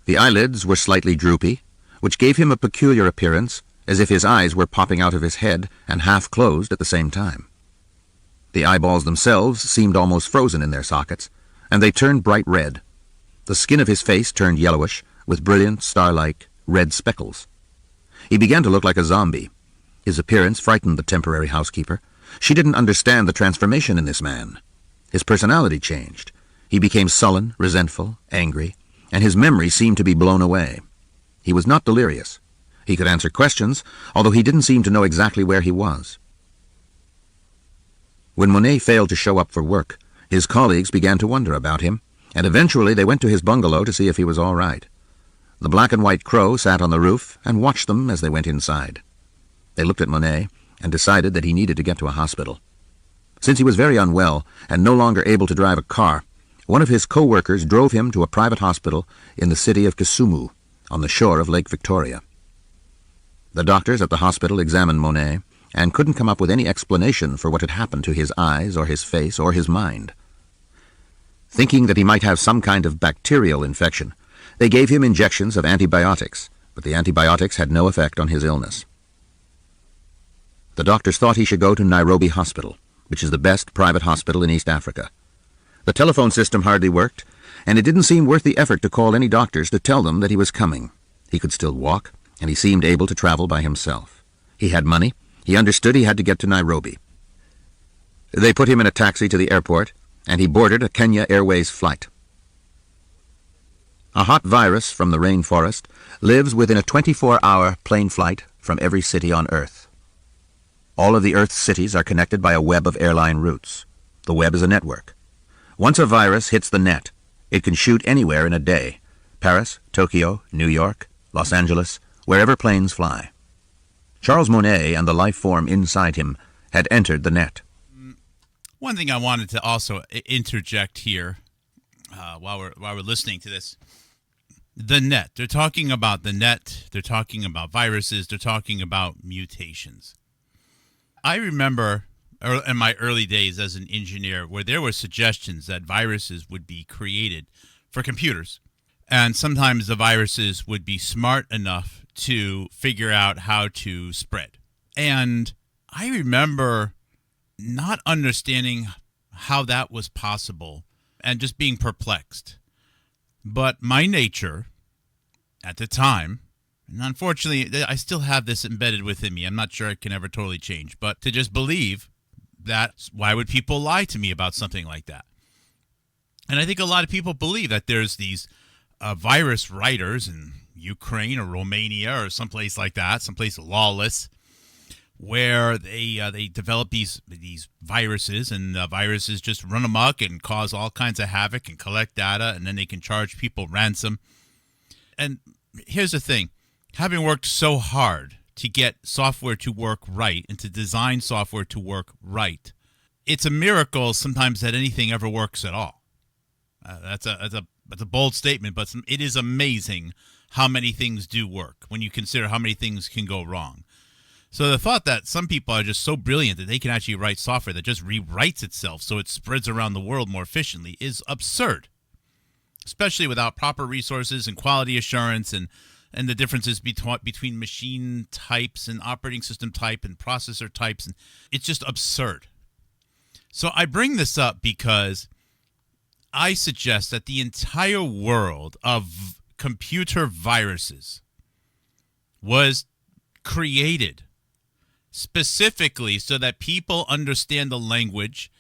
The eyelids were slightly droopy, which gave him a peculiar appearance, as if his eyes were popping out of his head and half closed at the same time. The eyeballs themselves seemed almost frozen in their sockets, and they turned bright red. The skin of his face turned yellowish, with brilliant, star-like, red speckles. He began to look like a zombie. His appearance frightened the temporary housekeeper. She didn't understand the transformation in this man. His personality changed. He became sullen, resentful, angry, and his memory seemed to be blown away. He was not delirious. He could answer questions, although he didn't seem to know exactly where he was. When Monet failed to show up for work, his colleagues began to wonder about him, and eventually they went to his bungalow to see if he was all right. The black and white crow sat on the roof and watched them as they went inside. They looked at Monet and decided that he needed to get to a hospital. Since he was very unwell and no longer able to drive a car, one of his co-workers drove him to a private hospital in the city of Kisumu, on the shore of Lake Victoria. The doctors at the hospital examined Monet and couldn't come up with any explanation for what had happened to his eyes or his face or his mind. Thinking that he might have some kind of bacterial infection, they gave him injections of antibiotics, but the antibiotics had no effect on his illness. The doctors thought he should go to Nairobi Hospital, which is the best private hospital in East Africa. The telephone system hardly worked, and it didn't seem worth the effort to call any doctors to tell them that he was coming. He could still walk, and he seemed able to travel by himself. He had money. He understood he had to get to Nairobi. They put him in a taxi to the airport, and he boarded a Kenya Airways flight. A hot virus from the rainforest lives within a 24-hour plane flight from every city on Earth. All of the Earth's cities are connected by a web of airline routes. The web is a network. Once a virus hits the net, it can shoot anywhere in a day. Paris, Tokyo, New York, Los Angeles, wherever planes fly. Charles Monet and the life form inside him had entered the net. One thing I wanted to also interject here while we're listening to this. The net. They're talking about the net. They're talking about viruses. They're talking about mutations. I remember in my early days as an engineer where there were suggestions that viruses would be created for computers. And sometimes the viruses would be smart enough to figure out how to spread. And I remember not understanding how that was possible and just being perplexed. But my nature at the time, and unfortunately I still have this embedded within me, I'm not sure it can ever totally change, but to just believe that why would people lie to me about something like that? And I think a lot of people believe that there's these virus writers in Ukraine or Romania or someplace like that, someplace lawless, where they develop these viruses, and viruses just run amok and cause all kinds of havoc and collect data, and then they can charge people ransom. And here's the thing. Having worked so hard to get software to work right and to design software to work right, it's a miracle sometimes that anything ever works at all. That's a bold statement, but it is amazing how many things do work when you consider how many things can go wrong. So the thought that some people are just so brilliant that they can actually write software that just rewrites itself so it spreads around the world more efficiently is absurd, especially without proper resources and quality assurance and the differences between machine types and operating system type and processor types. And it's just absurd. So I bring this up because I suggest that the entire world of computer viruses was created specifically so that people understand the language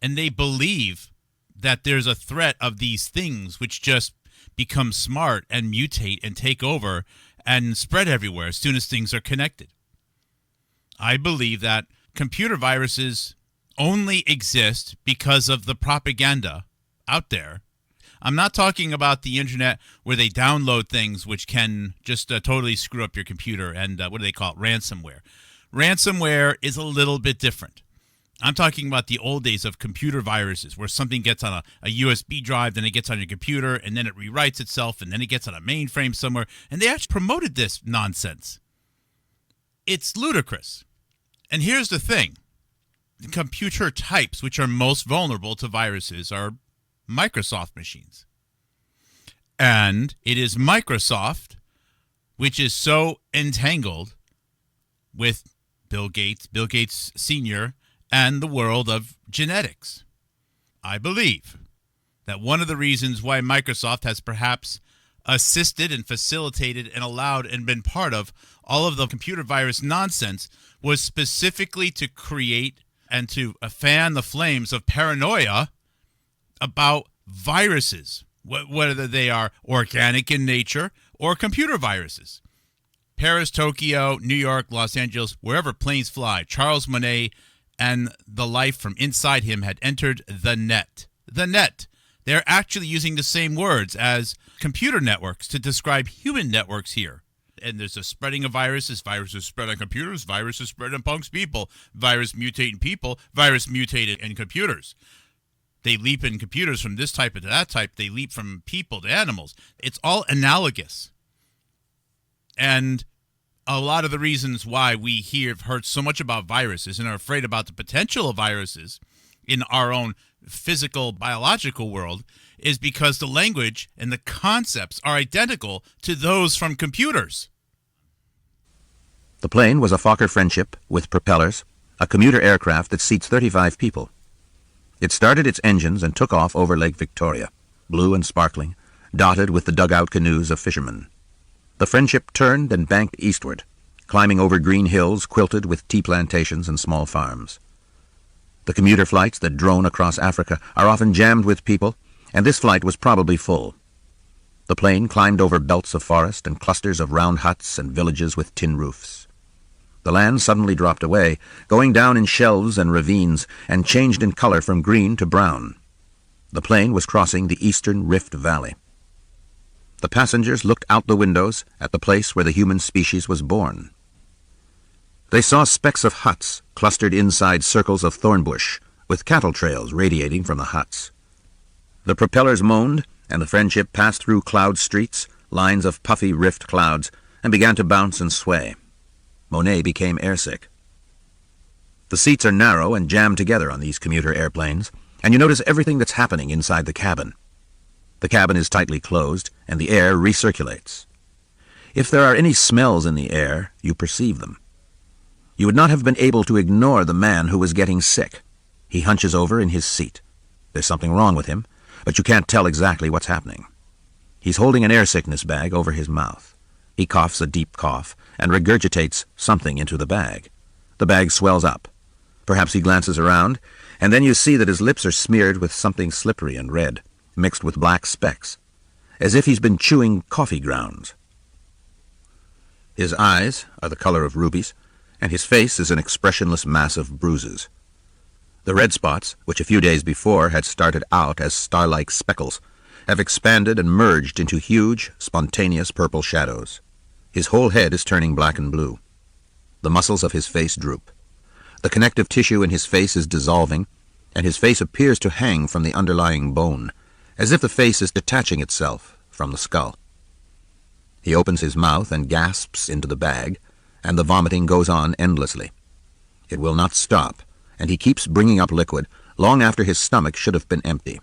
and they believe that there's a threat of these things which just become smart and mutate and take over and spread everywhere as soon as things are connected. I believe that computer viruses only exist because of the propaganda out there. I'm not talking about the internet where they download things which can just totally screw up your computer and what do they call it? Ransomware. Ransomware is a little bit different. I'm talking about the old days of computer viruses where something gets on a USB drive, then it gets on your computer, and then it rewrites itself, and then it gets on a mainframe somewhere. And they actually promoted this nonsense. It's ludicrous. And here's the thing. The computer types which are most vulnerable to viruses are Microsoft machines. And it is Microsoft which is so entangled with Bill Gates Sr., and the world of genetics. I believe that one of the reasons why Microsoft has perhaps assisted and facilitated and allowed and been part of all of the computer virus nonsense was specifically to create and to fan the flames of paranoia about viruses, whether they are organic in nature or computer viruses. Paris, Tokyo, New York, Los Angeles, wherever planes fly, Charles Monet and the life from inside him had entered the net. The net. They're actually using the same words as computer networks to describe human networks here. And there's a spreading of viruses. Viruses spread on computers. Viruses spread amongst people. Virus mutate in people. Virus mutated in computers. They leap in computers from this type to that type. They leap from people to animals. It's all analogous. And a lot of the reasons why we have heard so much about viruses and are afraid about the potential of viruses in our own physical, biological world is because the language and the concepts are identical to those from computers. The plane was a Fokker Friendship with propellers, a commuter aircraft that seats 35 people. It started its engines and took off over Lake Victoria, blue and sparkling, dotted with the dugout canoes of fishermen. The Friendship turned and banked eastward, climbing over green hills quilted with tea plantations and small farms. The commuter flights that drone across Africa are often jammed with people, and this flight was probably full. The plane climbed over belts of forest and clusters of round huts and villages with tin roofs. The land suddenly dropped away, going down in shelves and ravines, and changed in color from green to brown. The plane was crossing the eastern Rift Valley. The passengers looked out the windows at the place where the human species was born. They saw specks of huts clustered inside circles of thornbush, with cattle trails radiating from the huts. The propellers moaned, and the Friendship passed through cloud streets, lines of puffy rift clouds, and began to bounce and sway. Monet became airsick. The seats are narrow and jammed together on these commuter airplanes, and you notice everything that's happening inside the cabin. The cabin is tightly closed, and the air recirculates. If there are any smells in the air, you perceive them. You would not have been able to ignore the man who was getting sick. He hunches over in his seat. There's something wrong with him, but you can't tell exactly what's happening. He's holding an air sickness bag over his mouth. He coughs a deep cough and regurgitates something into the bag. The bag swells up. Perhaps he glances around, and then you see that his lips are smeared with something slippery and red, mixed with black specks, as if he's been chewing coffee grounds. His eyes are the color of rubies, and his face is an expressionless mass of bruises. The red spots, which a few days before had started out as star-like speckles, have expanded and merged into huge, spontaneous purple shadows. His whole head is turning black and blue. The muscles of his face droop. The connective tissue in his face is dissolving, and his face appears to hang from the underlying bone, as if the face is detaching itself from the skull. He opens his mouth and gasps into the bag, and the vomiting goes on endlessly. It will not stop, and he keeps bringing up liquid long after his stomach should have been empty.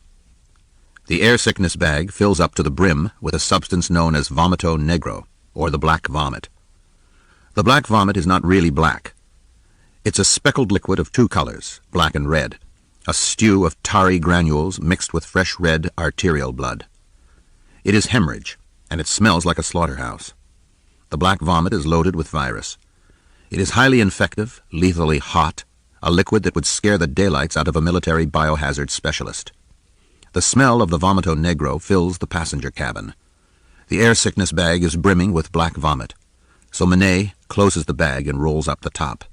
The air sickness bag fills up to the brim with a substance known as vomito negro, or the black vomit. The black vomit is not really black. It's a speckled liquid of two colors, black and red, a stew of tarry granules mixed with fresh red arterial blood. It is hemorrhage, and it smells like a slaughterhouse. The black vomit is loaded with virus. It is highly infective, lethally hot, a liquid that would scare the daylights out of a military biohazard specialist. The smell of the vomito negro fills the passenger cabin. The air sickness bag is brimming with black vomit, so Monet closes the bag and rolls up the top.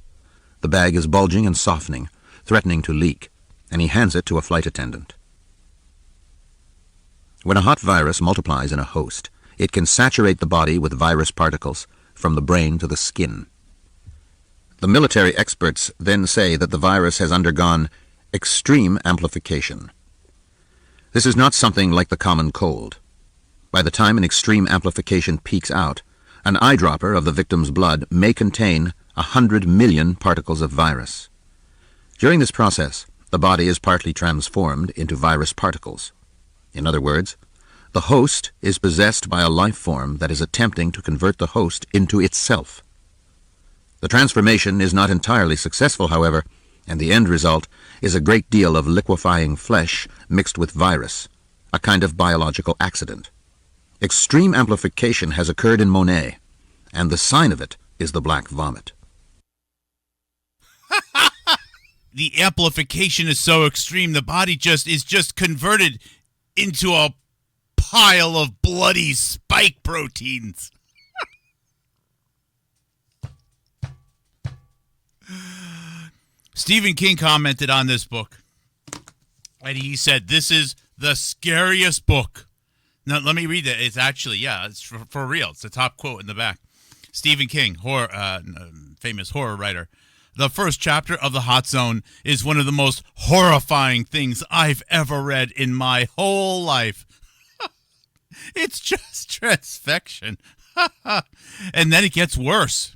The bag is bulging and softening, threatening to leak, and he hands it to a flight attendant. When a hot virus multiplies in a host, it can saturate the body with virus particles from the brain to the skin. The military experts then say that the virus has undergone extreme amplification. This is not something like the common cold. By the time an extreme amplification peaks out, an eyedropper of the victim's blood may contain 100 million particles of virus. During this process, the body is partly transformed into virus particles. In other words, the host is possessed by a life form that is attempting to convert the host into itself. The transformation is not entirely successful, however, and the end result is a great deal of liquefying flesh mixed with virus, a kind of biological accident. Extreme amplification has occurred in Monet, and the sign of it is the black vomit. The amplification is so extreme, the body is just converted into a pile of bloody spike proteins. Stephen King commented on this book, and he said, "This is the scariest book." Now, let me read that. It's actually, it's for real. It's the top quote in the back. Stephen King, famous horror writer. "The first chapter of The Hot Zone is one of the most horrifying things I've ever read in my whole life. It's just transfection." And then it gets worse.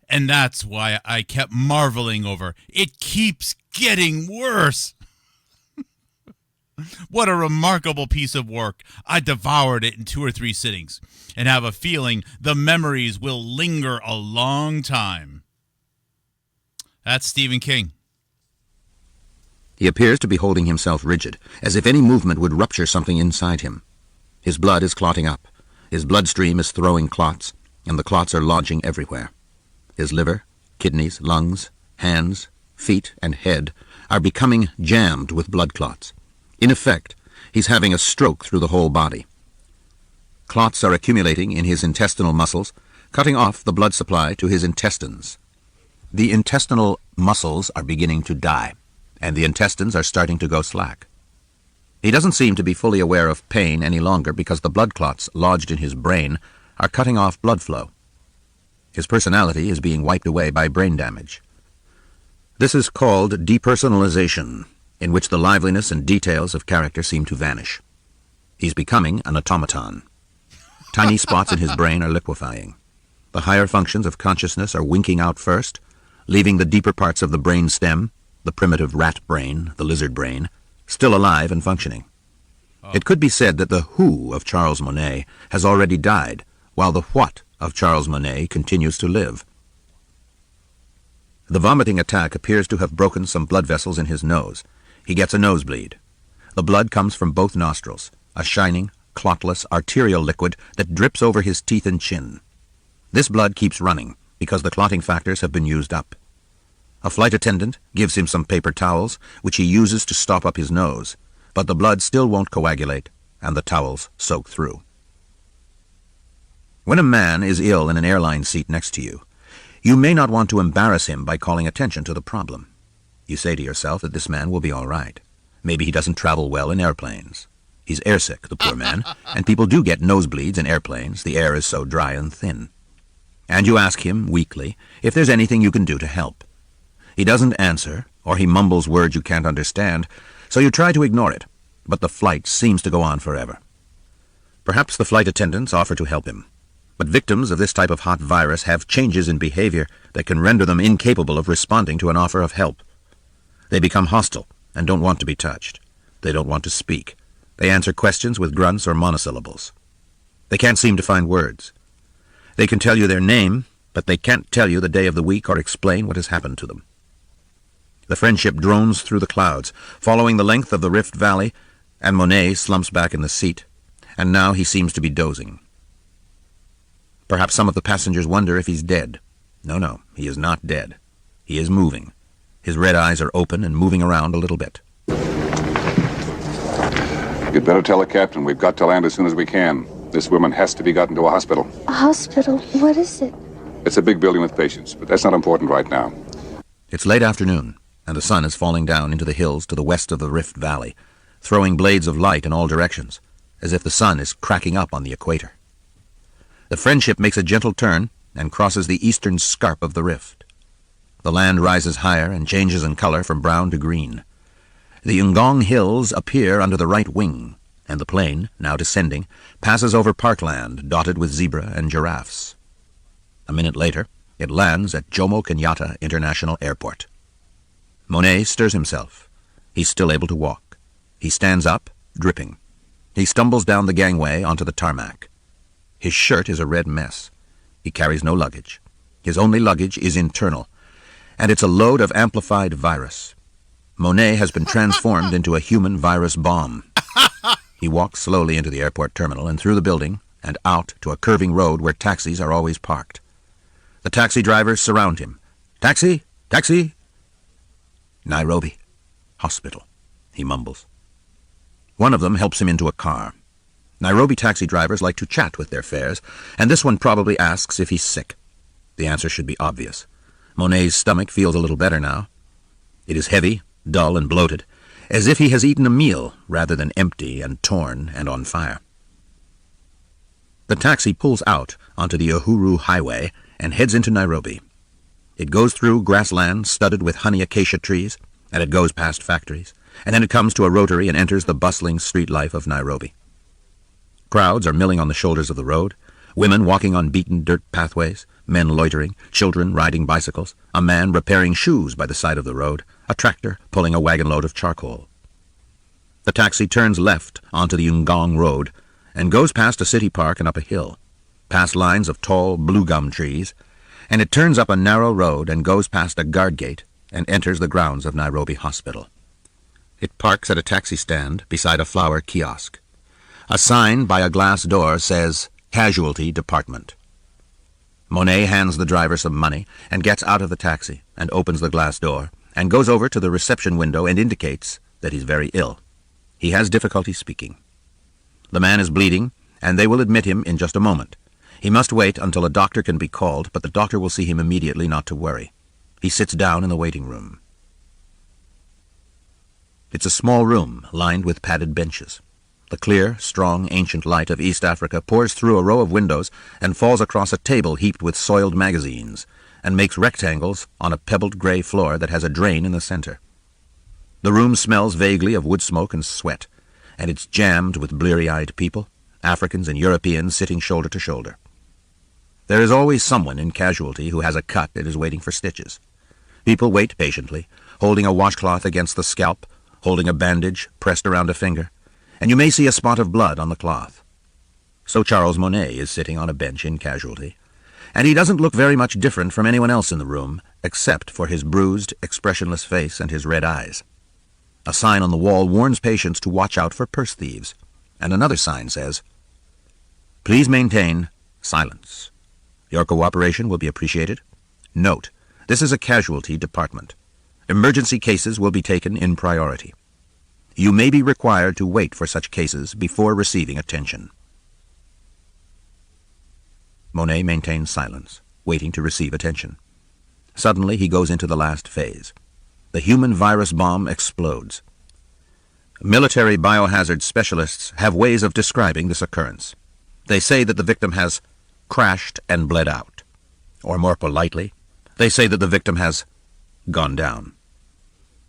And that's why I kept marveling over. It keeps getting worse. What a remarkable piece of work. I devoured it in 2 or 3 sittings and have a feeling the memories will linger a long time. That's Stephen King. He appears to be holding himself rigid, as if any movement would rupture something inside him. His blood is clotting up. His bloodstream is throwing clots, and the clots are lodging everywhere. His liver, kidneys, lungs, hands, feet, and head are becoming jammed with blood clots. In effect, he's having a stroke through the whole body. Clots are accumulating in his intestinal muscles, cutting off the blood supply to his intestines. The intestinal muscles are beginning to die, and the intestines are starting to go slack. He doesn't seem to be fully aware of pain any longer because the blood clots lodged in his brain are cutting off blood flow. His personality is being wiped away by brain damage. This is called depersonalization, in which the liveliness and details of character seem to vanish. He's becoming an automaton. Tiny spots in his brain are liquefying. The higher functions of consciousness are winking out first, leaving the deeper parts of the brain stem, the primitive rat brain, the lizard brain, still alive and functioning. It could be said that the who of Charles Monet has already died, while the what of Charles Monet continues to live. The vomiting attack appears to have broken some blood vessels in his nose. He gets a nosebleed. The blood comes from both nostrils, a shining, clotless, arterial liquid that drips over his teeth and chin. This blood keeps running because the clotting factors have been used up. A flight attendant gives him some paper towels, which he uses to stop up his nose, but the blood still won't coagulate, and the towels soak through. When a man is ill in an airline seat next to you, you may not want to embarrass him by calling attention to the problem. You say to yourself that this man will be all right. Maybe he doesn't travel well in airplanes. He's airsick, the poor man, and people do get nosebleeds in airplanes. The air is so dry and thin. And you ask him, weakly, if there's anything you can do to help. He doesn't answer, or he mumbles words you can't understand, so you try to ignore it, but the flight seems to go on forever. Perhaps the flight attendants offer to help him, but victims of this type of hot virus have changes in behavior that can render them incapable of responding to an offer of help. They become hostile and don't want to be touched. They don't want to speak. They answer questions with grunts or monosyllables. They can't seem to find words. They can tell you their name, but they can't tell you the day of the week or explain what has happened to them. The friendship drones through the clouds, following the length of the Rift Valley, and Monet slumps back in the seat, and now he seems to be dozing. Perhaps some of the passengers wonder if he's dead. No, he is not dead. He is moving. His red eyes are open and moving around a little bit. You'd better tell the captain we've got to land as soon as we can. This woman has to be gotten to a hospital. A hospital? What is it? It's a big building with patients, but that's not important right now. It's late afternoon, and the sun is falling down into the hills to the west of the Rift Valley, throwing blades of light in all directions. as if the sun is cracking up on the equator. The Friendship makes a gentle turn and crosses the eastern scarp of the rift. The land rises higher and changes in color from brown to green. The Ngong Hills appear under the right wing, and the plane, now descending, passes over parkland dotted with zebra and giraffes. A minute later, it lands at Jomo Kenyatta International Airport. Monet stirs himself. He's still able to walk. He stands up, dripping. He stumbles down the gangway onto the tarmac. His shirt is a red mess. He carries no luggage. His only luggage is internal, and it's a load of amplified virus. Monet has been transformed into a human virus bomb. He walks slowly into the airport terminal and through the building and out to a curving road where taxis are always parked. The taxi drivers surround him. Taxi! Taxi! Nairobi. Hospital, he mumbles. One of them helps him into a car. Nairobi taxi drivers like to chat with their fares, and this one probably asks if he's sick. The answer should be obvious. Monet's stomach feels a little better now. It is heavy, dull, and bloated, as if he has eaten a meal rather than empty and torn and on fire. The taxi pulls out onto the Uhuru Highway and heads into Nairobi. It goes through grassland studded with honey acacia trees, and it goes past factories, and then it comes to a rotary and enters the bustling street life of Nairobi. Crowds are milling on the shoulders of the road, women walking on beaten dirt pathways, men loitering, children riding bicycles, a man repairing shoes by the side of the road, a tractor pulling a wagon load of charcoal. The taxi turns left onto the Ngong Road and goes past a city park and up a hill, past lines of tall blue gum trees, and it turns up a narrow road and goes past a guard gate and enters the grounds of Nairobi Hospital. It parks at a taxi stand beside a flower kiosk. A sign by a glass door says, Casualty Department. Monet hands the driver some money and gets out of the taxi and opens the glass door and goes over to the reception window and indicates that he's very ill. He has difficulty speaking. The man is bleeding, and they will admit him in just a moment. He must wait until a doctor can be called, but the doctor will see him immediately, not to worry. He sits down in the waiting room. It's a small room lined with padded benches. The clear, strong, ancient light of East Africa pours through a row of windows and falls across a table heaped with soiled magazines, and makes rectangles on a pebbled gray floor that has a drain in the center. The room smells vaguely of wood smoke and sweat, and it's jammed with bleary-eyed people, Africans and Europeans sitting shoulder to shoulder. There is always someone in casualty who has a cut and is waiting for stitches. People wait patiently, holding a washcloth against the scalp, holding a bandage pressed around a finger, and you may see a spot of blood on the cloth. So Charles Monet is sitting on a bench in casualty, and he doesn't look very much different from anyone else in the room, except for his bruised, expressionless face and his red eyes. A sign on the wall warns patients to watch out for purse thieves, and another sign says, Please maintain silence. Your cooperation will be appreciated. Note, this is a casualty department. Emergency cases will be taken in priority. You may be required to wait for such cases before receiving attention. Monet maintains silence, waiting to receive attention. Suddenly he goes into the last phase. The human virus bomb explodes. Military biohazard specialists have ways of describing this occurrence. They say that the victim has crashed and bled out. Or more politely, they say that the victim has gone down.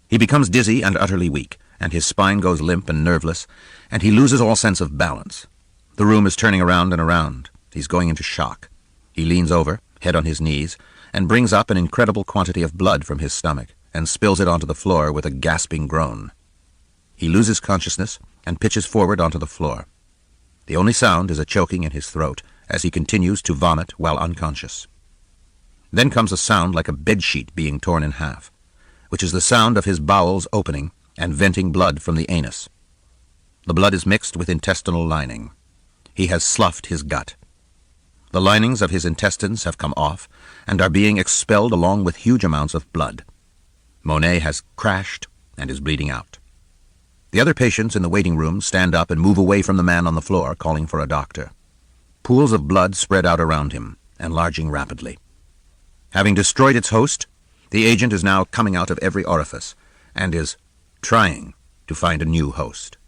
He becomes dizzy and utterly weak, and his spine goes limp and nerveless, and he loses all sense of balance. The room is turning around and around. He's going into shock. He leans over, head on his knees, and brings up an incredible quantity of blood from his stomach, and spills it onto the floor with a gasping groan. He loses consciousness and pitches forward onto the floor. The only sound is a choking in his throat as he continues to vomit while unconscious. Then comes a sound like a bedsheet being torn in half, which is the sound of his bowels opening and venting blood from the anus. The blood is mixed with intestinal lining. He has sloughed his gut. The linings of his intestines have come off and are being expelled along with huge amounts of blood. Monet has crashed and is bleeding out. The other patients in the waiting room stand up and move away from the man on the floor, calling for a doctor. Pools of blood spread out around him, enlarging rapidly. Having destroyed its host, the agent is now coming out of every orifice and is trying to find a new host.